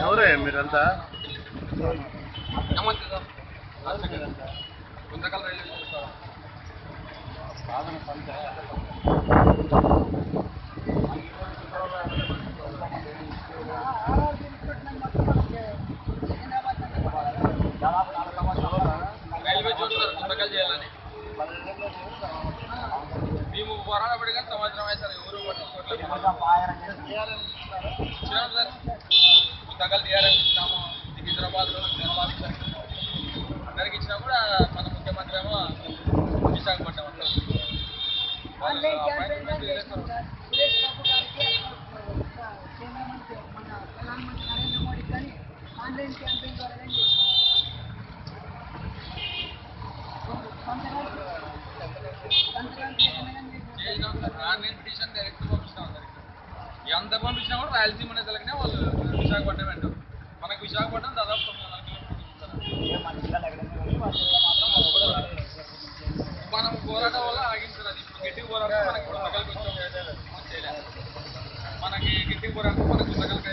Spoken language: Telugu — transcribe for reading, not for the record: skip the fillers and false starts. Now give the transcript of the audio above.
ఎవరే మీరంతా? గుంతకల్ రైల్వే సాధన పంట రైల్వే చూస్తారు గుంతకల్ చేయాలని మేము వరాడ పడి కానీ సంవత్సరం అయ్యారు ఎవరు ఇచ్చినాం సార్ గుంతకల్ టీఆర్ఎం ఇచ్చినాము హైదరాబాద్లో అందరికి ఇచ్చినా కూడా మన ముఖ్యమంత్రి ఏమో విశాఖపట్నం అంటారు. ఆన్లైన్ పిటిషన్ డైరెక్ట్ పంపిస్తాం అందరికి. ఎంత పంపించినా కూడా రాయలసీమ నేతలకినే వాళ్ళు విశాఖపట్నం అంటారు. మనకు విశాఖపట్నం దాదాపు 9 మనం పోరాటం వల్ల ఆగించారు. అది ఇప్పుడు గట్టిగా పోరాటం మనకి గుంతకల్కి వచ్చాం చేయలేదు. మనకి గట్టిగా పోరాటం మనకి గుంతకల్కి